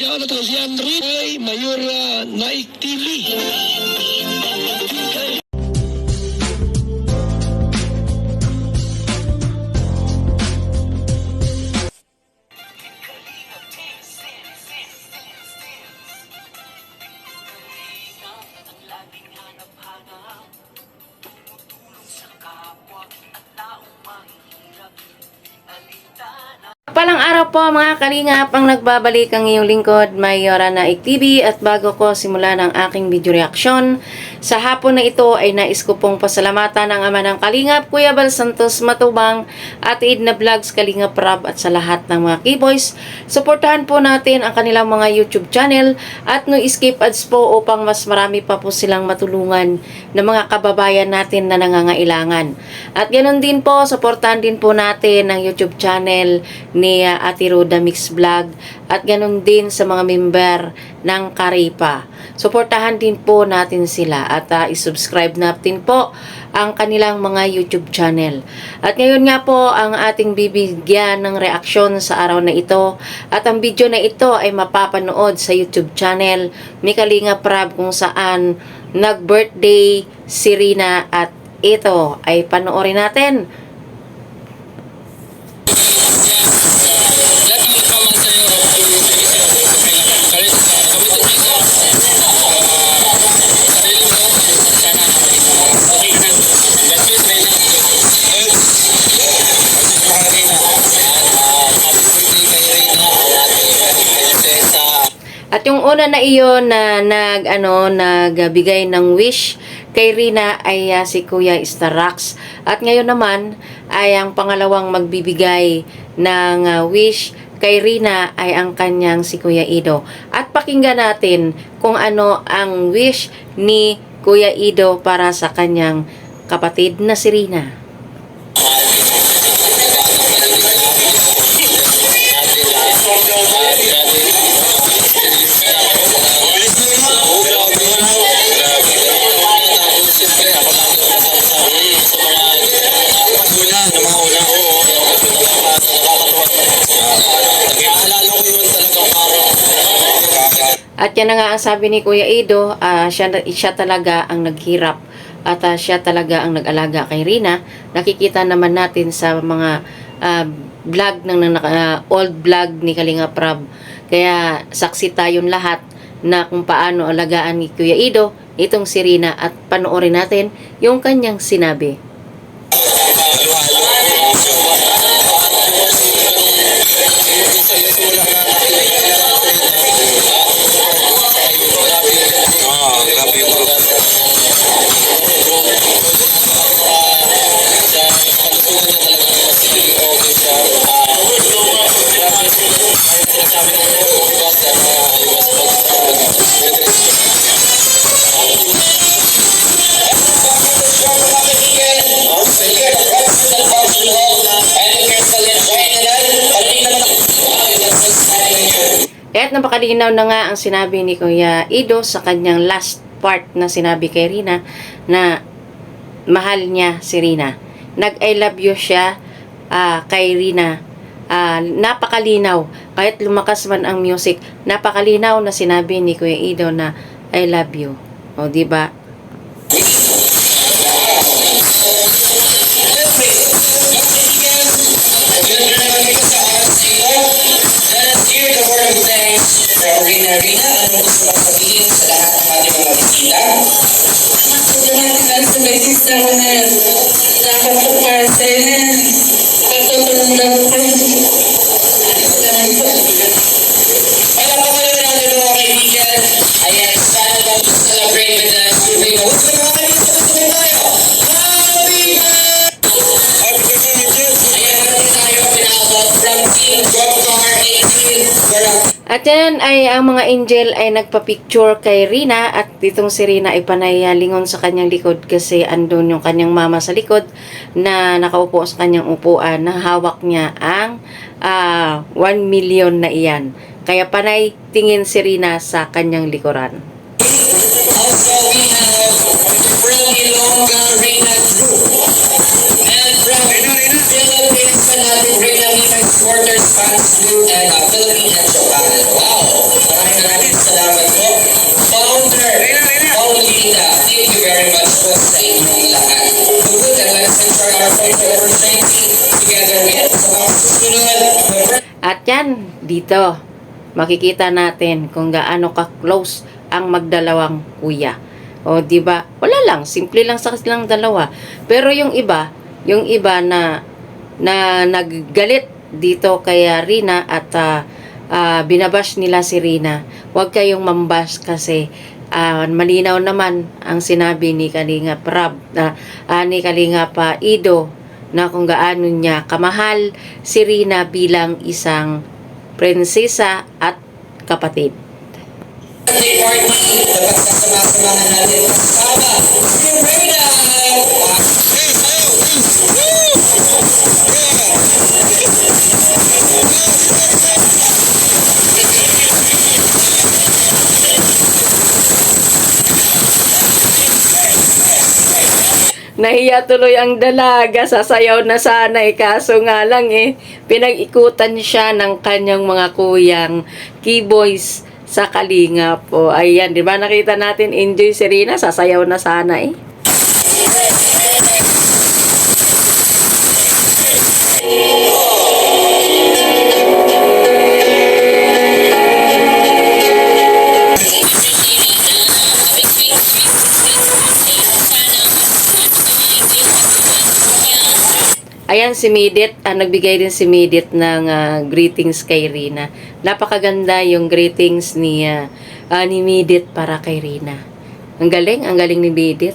siya na si Andre ay Mayor Naik TV. Palang araw po mga kalingap, ang nagbabalik ang iyong lingkod, Mayora Naik TV. At bago ko simula ng aking video reaction, sa hapon na ito ay nais ko pong pasalamatan ang ama ng kalingap, Kuya Bal Santos Matubang, at Edna Vlogs, Kalingap Rab, at sa lahat ng mga keyboys. Suportahan po natin ang kanilang mga YouTube channel at no escape ads po upang mas marami pa po silang matulungan ng mga kababayan natin na nangangailangan. At ganoon din po, suportahan din po natin ang YouTube channel ni Ate Roda Mix Vlog at ganun din sa mga member ng Karipa. Suportahan din po natin sila at isubscribe natin po ang kanilang mga YouTube channel. At ngayon nga po ang ating bibigyan ng reaksyon sa araw na ito at ang video na ito ay mapapanood sa YouTube channel ni Kalingap Rab kung saan nag-birthday si Rina at ito ay panoorin natin. At yung una na iyon na nagbigay ng wish kay Rina ay si Kuya Starax. At ngayon naman ay ang pangalawang magbibigay ng wish kay Rina ay ang kanyang si Kuya Ido. At pakinggan natin kung ano ang wish ni Kuya Ido para sa kanyang kapatid na si Rina. At yan na nga ang sabi ni Kuya Ido, siya talaga ang naghirap at siya talaga ang nag-alaga kay Rina. Nakikita naman natin sa mga vlog old vlog ni Kalingap Rab. Kaya saksi tayong lahat na kung paano alagaan ni Kuya Ido itong si Rina at panoorin natin yung kanyang sinabi. At napakalinaw na nga ang sinabi ni Kuya Ido sa kanyang last part na sinabi kay Rina na mahal niya si Rina. Nag-I love you siya kay Rina. Napakalinaw. Kahit lumakas man ang music, napakalinaw na sinabi ni Kuya Ido na I love you. O, diba? Rina, ano gusto mong sabihin sa lahat ng ating mga bisita? Salamat sa may sister mo na nakapapase. Katutulong lang ko. Alam ko kayo na mga kaibigan. Ayan, sana ba to celebrate with us? Rina, gusto mga kaibigan sa gusto tayo? Happy birthday! Happy birthday! Ayan, natin tayo pinabot from Team Governor 18. At yan ay ang mga angel ay nagpa-picture kay Rina at ditong si Rina ay panay lingon sa kanyang likod kasi andun yung kanyang mama sa likod na nakaupo sa kanyang upuan na hawak niya ang 1 million na iyan. Kaya panay tingin si Rina sa kanyang likuran. Also, we have from Ilongga Rina Group and from Philippines Fanatic Rina Exporters Fans Group and Philippine Japan. Wow! Lahat yan dito. Makikita natin kung gaano ka-close ang magdalawang kuya. O, di ba? Wala lang. Simple lang sa silang dalawa. Pero yung iba na naggalit dito kay Rina at binabash nila si Rina. Huwag kayong mambash kasi malinaw naman ang sinabi ni Kalinga Prab ni Kalinga pa Ido na kung gaano niya kamahal si Rina bilang isang prinsesa at kapatid. Birthday party na pagsasama-samahan natin kasama si Reyna. Nahiya tuloy ang dalaga, sasayaw na sana kaso nga lang pinag-ikutan siya ng kanyang mga kuyang keyboys sa Kalinga po. Ayan, di ba nakita natin, enjoy si Rina, sasayaw na sana Ayan si Midit, nagbigay din si Midit ng greetings kay Rina. Napakaganda yung greetings ni Midit para kay Rina. Ang galing ni Midit.